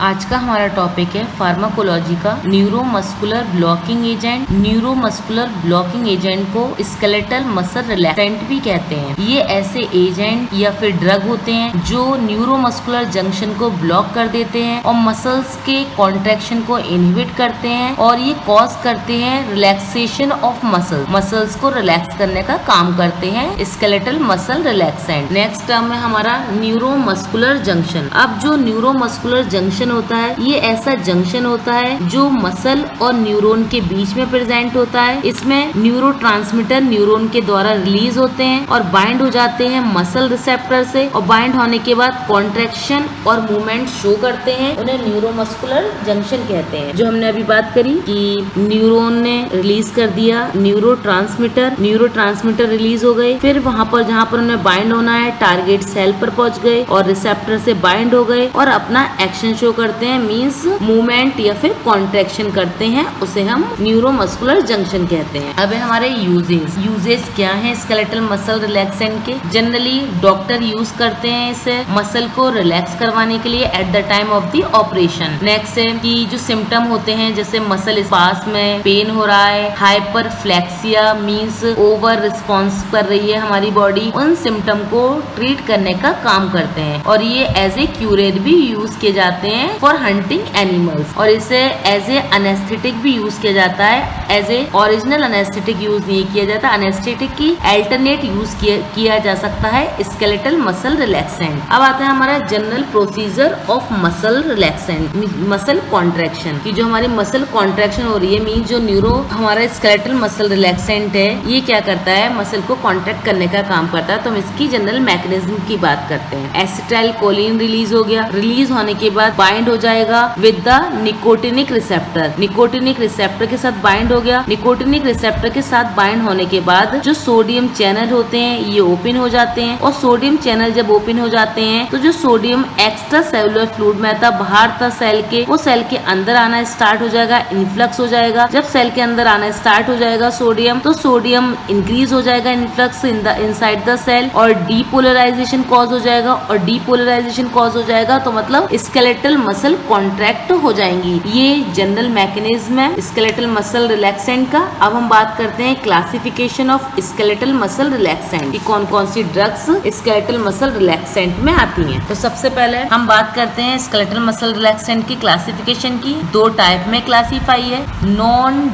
आज का हमारा टॉपिक है फार्माकोलॉजी का neuromuscular blocking agent. Neuromuscular blocking agent को स्केलेटल मसल रिलैक्सेंट भी कहते हैं। ये ऐसे एजेंट या फिर ड्रग होते हैं जो न्यूरोमस्कुलर जंक्शन को ब्लॉक कर देते हैं और मसल्स के कॉन्ट्रैक्शन को इनहिबिट करते हैं और ये कॉज करते हैं रिलैक्सेशन ऑफ मसल्स को रिलैक्स करने का काम करते हैं skeletal muscle relaxant. Next term है हमारा न्यूरोमस्कुलर जंक्शन। अब जो न्यूरोमस्कुलर जंक्शन होता है ये ऐसा जंक्शन होता है जो मसल और न्यूरॉन के बीच में प्रेजेंट होता है। इसमें न्यूरोट्रांसमीटर न्यूरॉन के द्वारा रिलीज होते हैं और बाइंड हो जाते हैं मसल रिसेप्टर से और बाइंड होने के बाद कॉन्ट्रैक्शन और मूवमेंट शो करते हैं। उन्हें न्यूरोमस्कुलर जंक्शन कहते हैं। जो हमने अभी बात करी कि न्यूरॉन ने रिलीज कर दिया न्यूरोट्रांसमीटर रिलीज हो गए, फिर वहाँ पर जहाँ पर उन्हें बाइंड होना है टारगेट सेल पर पहुंच गए और रिसेप्टर से बाइंड हो गए और अपना एक्शन शो करते हैं, मींस मूवमेंट या फिर कॉन्ट्रैक्शन करते हैं। उसे हम न्यूरोमस्कुलर जंक्शन कहते हैं। अब हमारे यूजेस क्या है स्केलेटल मसल रिलैक्सेंट के। जनरली डॉक्टर यूज करते हैं इसे मसल को रिलैक्स करवाने के लिए at the time of the operation. Next है कि जो सिम्टम होते हैं जैसे मसल स्पास में पेन हो रहा है, हाइपरफ्लेक्सिया मींस ओवर रिस्पॉन्स कर रही है हमारी बॉडी, उन सिम्टम को ट्रीट करने का काम करते हैं और ये एज ए क्यूरेट भी यूज किए जाते हैं फॉर हंटिंग एनिमल्स। और इसे एज ए अनेस्थेटिक भी यूज किया जाता है। As a original anaesthetic use नहीं किया जाता, अनेस्थेटिक की अल्टरनेट यूज किया जा सकता है स्केलेटल मसल रिलैक्सेंट। अब आता है हमारा general procedure of muscle relaxant, muscle contraction की जो हमारी मसल कॉन्ट्रैक्शन हो रही है मीन जो न्यूरो हमारा स्केलेटल मसल रिलैक्सेंट है ये क्या करता है मसल को कॉन्ट्रैक्ट करने का काम करता है। तो हम इसकी जनरल मैकेनिज्म की बात करते हैं। एसिटाइल कोलिन रिलीज हो गया, रिलीज होने के बाद बाइंड हो जाएगा with the nicotinic receptor. Nicotinic receptor के साथ बाइंड हो गया। निकोटिनिक रिसेप्टर के साथ बाइंड होने के बाद जो सोडियम चैनल होते हैं ये ओपन हो जाते हैं और सोडियम चैनल जब ओपन हो जाते हैं तो जो सोडियम एक्स्ट्रा सेलुलर फ्लूइड में था बाहर था सेल के, वो सेल के अंदर आना स्टार्ट हो जाएगा, इन्फ्लक्स हो जाएगा। जब सेल के अंदर आना स्टार्ट हो जाएगा सोडियम तो सोडियम इंक्रीज हो जाएगा इन्फ्लक्स इनसाइड द सेल और डीपोलराइजेशन कॉज हो जाएगा और डीपोलराइजेशन कॉज हो जाएगा तो मतलब स्केलेटल मसल कॉन्ट्रैक्ट हो जाएंगी। ये जनरल मैकेनिज्म है स्केलेटल मसल रिलैक्सेंट का। अब हम बात करते हैं classification of skeletal muscle relaxant, कौन कौन सी ड्रग्स स्केलेटल मसल रिलैक्सेंट में आती हैं। तो सबसे पहले हम बात करते हैं स्केलेटल मसल रिलैक्सेंट की क्लासिफिकेशन की। दो टाइप में क्लासीफाई है, नॉन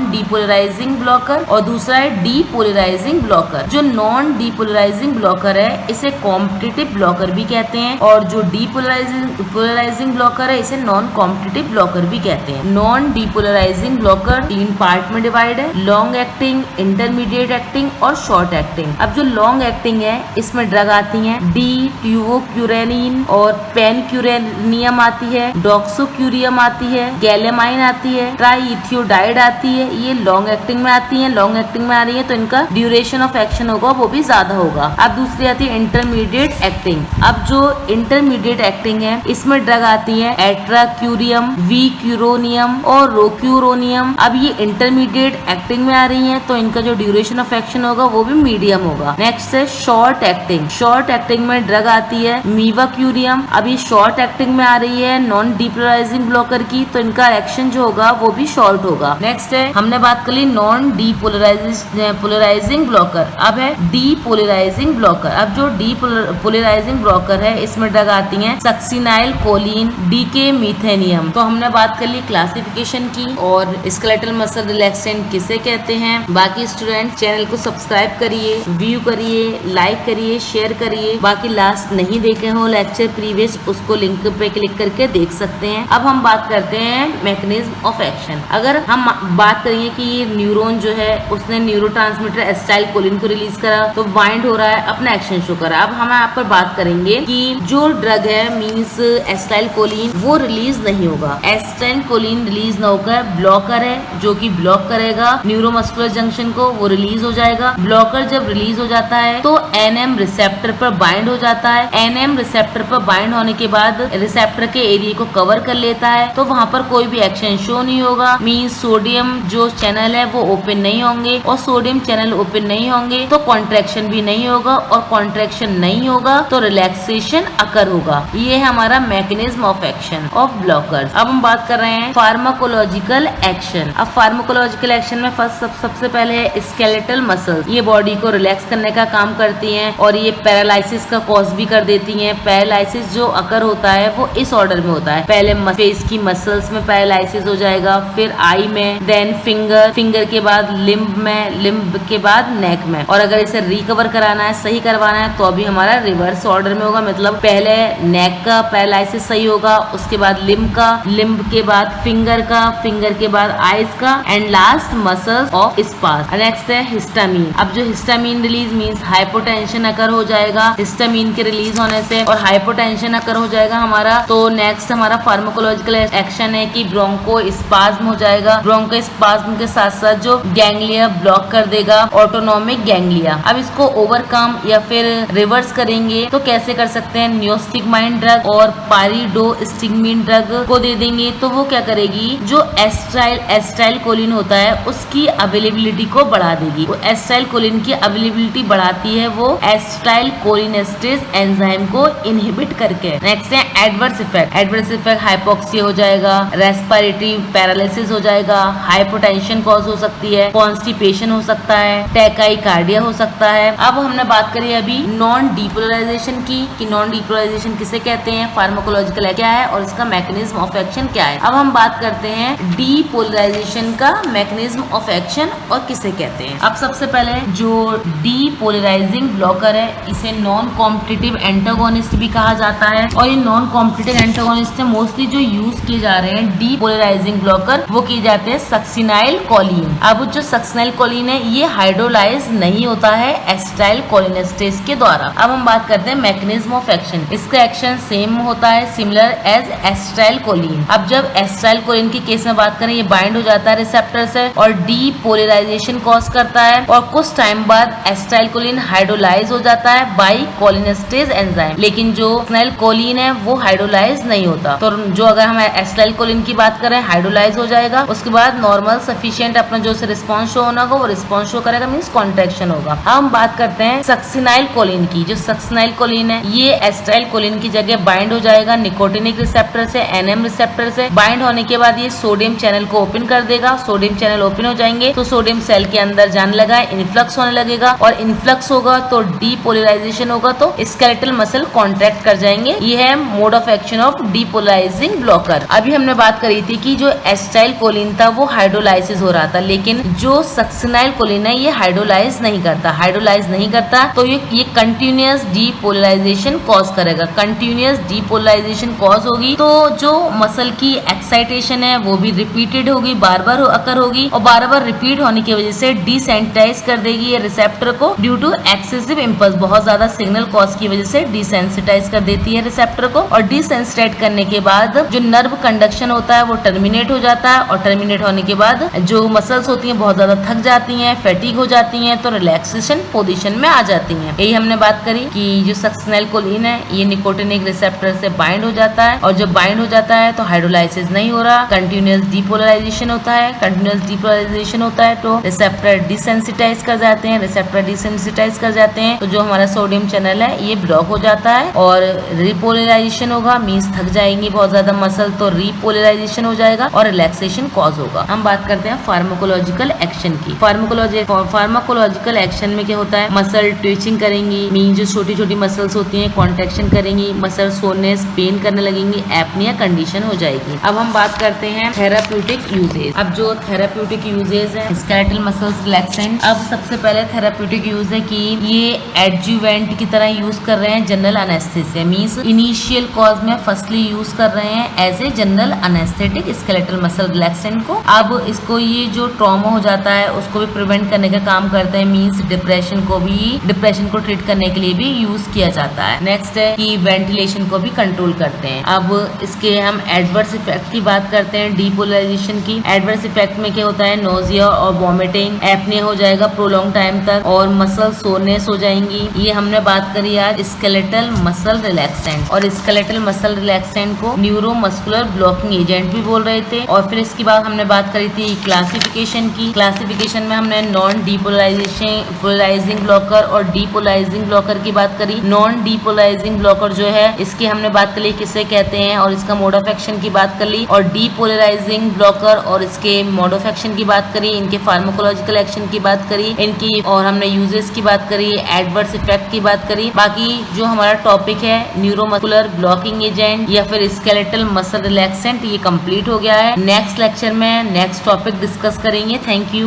डीपोलराइजिंग ब्लॉकर और दूसरा है डीपोलराइजिंग ब्लॉकर। जो नॉन डीपोलराइजिंग ब्लॉकर है इसे कॉम्पिटिटिव ब्लॉकर भी कहते हैं और जो डीपोलराइजिंग ब्लॉकर है इसे नॉन कॉम्पिटिटिव ब्लॉकर भी कहते हैं। नॉन डीपोलराइजिंग ब्लॉकर 3 पार्ट में डिवाइड है, लॉन्ग एक्टिंग, इंटरमीडिएट एक्टिंग और शॉर्ट एक्टिंग। अब जो लॉन्ग एक्टिंग है इसमें ड्रग आती है डी ट्यूबोक्यूरेनिन और पेनक्यूरेनियम आती है, डॉक्सोक्यूरियम आती है, गैलेमाइन आती है, ट्राइथियोडाइड आती है। ये लॉन्ग एक्टिंग में आती है। लॉन्ग एक्टिंग में आ रही है तो इनका ड्यूरेशन ऑफ एक्शन होगा वो भी ज्यादा होगा। अब दूसरी आती है इंटरमीडिएट एक्टिंग। अब जो इंटरमीडिएट एक्टिंग है इसमें ड्रग आती है एट्राक्यूरियम, वीक्यूरोनियम और रोक्यूरोनियम। अब ये इंटरमीडिएट एक्टिंग में आ रही हैं तो इनका जो ड्यूरेशन ऑफ एक्शन होगा वो भी मीडियम होगा। नेक्स्ट है शॉर्ट एक्टिंग। शॉर्ट एक्टिंग में ड्रग आती है मीवाक्यूरियम। अब ये शॉर्ट एक्टिंग में आ रही है नॉन डीपोलराइजिंग ब्लॉकर की तो इनका एक्शन जो होगा वो भी शॉर्ट होगा। नेक्स्ट है हमने बात कर ली नॉन डीपोलराइजिंग ब्लॉकर। अब है डीपोलराइजिंग ब्लॉकर। अब जो डीपोलराइजिंग ब्लॉकर है इसमें ड्रग आती है सक्सिनाइल कोलिन, डीके मीथेनियम। तो हमने बात कर ली क्लासिफिकेशन की और स्केलेटल मसल रिलैक्सेंट किसे कहते हैं। बाकी स्टूडेंट चैनल को सब्सक्राइब करिए, व्यू करिए, लाइक करिए, शेयर करिए। बाकी लास्ट नहीं देखे हो लेक्चर प्रीवियस उसको लिंक पे क्लिक करके देख सकते हैं। अब हम बात करते हैं मैकेनिज्म ऑफ एक्शन। अगर हम बात करेंगे कि ये न्यूरॉन जो है उसने न्यूरोट्रांसमीटर एसिटाइल कोलिन को रिलीज करा तो बाइंड हो रहा है, अपना एक्शन शो करा। अब हम यहाँ पर बात करेंगे कि जो ड्रग है मींस एसिटाइल कोलिन वो रिलीज नहीं होगा। एसिटाइल कोलिन रिलीज न होकर ब्लॉकर है जो कि ब्लॉक करेगा न्यूरोमस्कुलर जंक्शन को, वो रिलीज हो जाएगा। ब्लॉकर जब रिलीज हो जाता है तो एनएम रिसेप्टर पर बाइंड हो जाता है। एनएम रिसेप्टर पर बाइंड होने के बाद रिसेप्टर के एरिया को कवर कर लेता है तो वहाँ पर कोई भी एक्शन शो नहीं होगा। मींस सोडियम जो चैनल है वो ओपन नहीं होंगे और सोडियम चैनल ओपन नहीं होंगे तो कॉन्ट्रैक्शन भी नहीं होगा और कॉन्ट्रैक्शन नहीं होगा तो रिलैक्सेशन अकर होगा। ये ये है हमारा mechanism of action of blockers. अब हम बात कर रहे हैं फार्माकोलॉजिकल एक्शन। अब फार्माकोलॉजिकल एक्शन में सबसे पहले है स्केलेटल मसल्स। ये बॉडी को रिलैक्स करने का काम करती हैं और ये पैरालिसिस का कॉज भी कर देती हैं। पैरालिसिस जो अकर होता है वो इस ऑर्डर में होता है, पहले फेस की मसल्स में पैरालिसिस हो जाएगा, फिर आई में, देन फिंगर के बाद लिम्ब में, लिम्ब के बाद नेक में। और अगर इसे रिकवर कराना है, सही करवाना है, तो अभी हमारा रिवर्स ऑर्डर में होगा, मतलब पहले नेक का पैरालिसिस सही होगा, उसके बाद लिम्ब का, लिम्ब के बाद फिंगर का, फिंगर के बाद आईज का, and last muscles of spasm. Next है हिस्टामीन। अब जो histamine release means hypotension occur हो जाएगा हिस्टामीन के रिलीज होने से, और हाइपोटेंशन अकर हो जाएगा हमारा। तो नेक्स्ट हमारा फार्माकोलॉजिकल एक्शन है कि ब्रोंको स्पाज्म हो जाएगा। ब्रोंको स्पाज्म के साथ साथ जो गैंग्लिया ब्लॉक कर देगा, ऑटोनोमिक गैंग्लिया। अब इसको ओवरकम या फिर रिवर्स करेंगे तो कैसे कर सकते हैं, नियोस्टिगमाइन ड्रग और पारिडोस्टिगमीन ड्रग को दे देंगे तो वो क्या करेगी, जो एस्टाइल कोलिन होता है उसकी अवेलेबिलिटी को बढ़ा देगी। वो एस्टाइल कोलिन की अवेलेबिलिटी बढ़ाती है वो एस्टाइल कोलिनेस्टेज एंजाइम को इनहिबिट करके। नेक्स्ट है adverse effect. Adverse effect hypoxia हो जाएगा, रेस्पिरेटरी पैरालिसिस हो जाएगा, हाइपोटेंशन कॉज हो सकती है, कॉन्स्टिपेशन हो सकता है, टैकाइकार्डिया हो सकता है। अब हमने बात करी अभी नॉन डीपोलराइजेशन की, कि नॉन डीपोलराइजेशन किसे कहते हैं, फार्माकोलॉजिकल क्या है और इसका मैकेनिज्म ऑफ एक्शन क्या है। अब हम बात करते हैं डीपोलराइजेशन का मैकेनिज्म ऑफ एक्शन और किसे कहते हैं। अब सबसे पहले जो डीपोलराइजिंग ब्लॉकर है इसे नॉन कॉम्पिटिटिव एंटागोनिस्ट भी कहा जाता है, और ये नॉन कॉम्पिटिटिव एंटागोनिस्ट मोस्टली जो यूज किए जा रहे हैं डीपोलराइजिंग ब्लॉकर वो किए जाते हैं सक्सिनाइल कोलिन। अब जो सक्सिनाइल कोलिन है ये हाइड्रोलाइज नहीं होता है एस्टाइल कोलिनेस्टेज के द्वारा। अब हम बात करते हैं मैकेनिज्म ऑफ एक्शन। इसका एक्शन सेम होता है, सिमिलर एज एस्टाइल कोलिन। अब जब एस्टाइल कोलिन के केस में बात करें, ये बाइंड हो जाता है रिसेप्टर से और डीपोलराइजेशन कॉज करता है, और कुछ टाइम बाद एस्टाइल कोलिन हाइड्रोलाइज हो जाता है बाई कोलिनेस्टेज एंजाइम। लेकिन जो सक्सिनाइल कोलिन है वो हाइड्रोलाइज नहीं होता। तो जो अगर हम एस्टाइल कोलिन की बात करें हाइड्रोलाइज हो जाएगा, उसके बाद नॉर्मल सफिशिएंट अपना जो रिस्पॉन्स शो होना होगा वो रिस्पॉन्स शो करेगा, मींस कॉन्ट्रैक्शन होगा। अब हम बात करते हैं सक्सिनाइल कोलिन की। जो सक्सिनाइल कोलिन है ये एस्टाइल कोलिन की जगह बाइंड हो जाएगा निकोटिनिक रिसेप्टर से, एनएम रिसेप्टर से। बाइंड होने के बाद ये सोडियम चैनल को ओपन कर देगा। सोडियम चैनल ओपन हो जाएंगे तो सोडियम सेल के अंदर जाने लगा, इन्फ्लक्स होने लगेगा, और इन्फ्लक्स होगा तो डीपोलराइजेशन होगा तो स्केलेटल मसल कॉन्ट्रैक्ट कर जाएंगे। ये है mode of action of depolarising blocker. अभी हमने बात करी थी कि जो एस्टाइल कोलिन था वो हाइड्रोलाइसिस हो रहा था, लेकिन जो सक्सिनाइल कोलिन है ये हाइड्रोलाइज नहीं करता, तो ये कंटिन्यूअस डीपोलराइजेशन कॉज करेगा। कंटिन्यूअस डीपोलराइजेशन कॉज होगी तो जो मसल की एक्साइटेशन है वो भी रिपीटेड होगी, बार बार अकर होगी, और बार बार रिपीट होने की वजह से डिसेंसिटाइज कर देगी ये रिसेप्टर को ड्यू टू एक्सेसिव इम्पल्स। बहुत ज्यादा सिग्नल कॉज की वजह से डिसेंसिटाइज कर देती है रिसेप्टर को, और डिसेंसिटाइज करने के बाद जो नर्व कंडक्शन होता है वो टर्मिनेट हो जाता है, और टर्मिनेट होने के बाद जो मसल्स होती हैं बहुत ज्यादा थक जाती हैं, फैटिग हो जाती हैं, तो रिलैक्सेशन पोजीशन में आ जाती हैं। यही हमने बात करी कि जो सक्सिनाइल कोलिन है ये निकोटिनिक रिसेप्टर से बाइंड हो जाता है, और जब बाइंड हो जाता है तो हाइड्रोलाइसिस नहीं हो रहा, कंटिन्यूअस डीपोलराइजेशन होता है। कंटिन्यूअस डीपोलराइजेशन होता है तो रिसेप्टर डिसेंसिटाइज कर जाते हैं, तो जो हमारा सोडियम चैनल है ये ब्लॉक हो जाता है, और रिपोलराइजेशन होगा, मींस थक जाएंगी बहुत ज्यादा मसल, तो रिपोलराइजेशन हो जाएगा और रिलैक्सेशन कॉज होगा। हम बात करते हैं फार्माकोलॉजिकल एक्शन की। फार्माकोलॉजिकल एक्शन में क्या होता है, मसल ट्विचिंग करेंगी, मींस जो छोटी छोटी मसल्स होती हैं कॉन्ट्रैक्शन करेंगी, मसल सोरनेस पेन करने लगेंगी, एपनिया कंडीशन हो जाएगी। अब हम बात करते हैं थेराप्यूटिक यूजेज। अब जो थेराप्यूटिक यूजेज है स्केलेटल मसल्स रिलैक्सेंट। अब सबसे पहले थेराप्यूटिक यूज है कि ये एडजुवेंट की तरह यूज कर रहे हैं general anaesthesia, means initial cause में फर्स्टली यूज कर रहे हैं as a general anaesthetic skeletal muscle relaxant को। अब इसको ये जो ट्रॉमा हो जाता है उसको भी प्रिवेंट करने का काम करते हैं, मींस डिप्रेशन को ट्रीट करने के लिए भी यूज किया जाता है। नेक्स्ट है कि वेंटिलेशन को भी कंट्रोल करते हैं। अब इसके हम एडवर्स इफेक्ट की बात करते हैं डीपोलराइजेशन की। एडवर्स इफेक्ट में क्या होता है, नोजिया और वॉमिटिंग, एपनिया हो जाएगा प्रोलॉन्ग टाइम तक, और मसल सोरनेस हो जाएंगी। ये हमने बात करी आज स्केलेटल मसल रिलैक्सेंट, और स्केलेटल मसल रिलैक्सेंट को न्यूरोमस्कुलर ब्लॉकिंग एजेंट भी बोल रहे थे। और फिर इसके बाद हमने बात करी थी क्लासिफिकेशन की। क्लासिफिकेशन में हमने नॉन डीपोलराइजिंग ब्लॉकर और डीपोलराइजिंग ब्लॉकर की बात करी। नॉन डीपोलराइजिंग ब्लॉकर जो है इसकी हमने बात कर ली किसे कहते हैं और इसका मोड ऑफ एक्शन की बात कर ली, और डीपोलराइजिंग ब्लॉकर और इसके मोड ऑफ एक्शन की बात करी, इनके फार्माकोलॉजिकल एक्शन की बात करी इनकी, और हमने यूजेस की बात करी, एडवर्स इफेक्ट की बात करी। बाकी जो हमारा टॉपिक है न्यूरोमस्कुलर ब्लॉकिंग एजेंट या फिर स्केलेटल मसल रिलैक्सेंट, ये कंप्लीट हो गया है। नेक्स्ट लेक्चर में नेक्स्ट टॉपिक डिस्कस करेंगे। Thank you.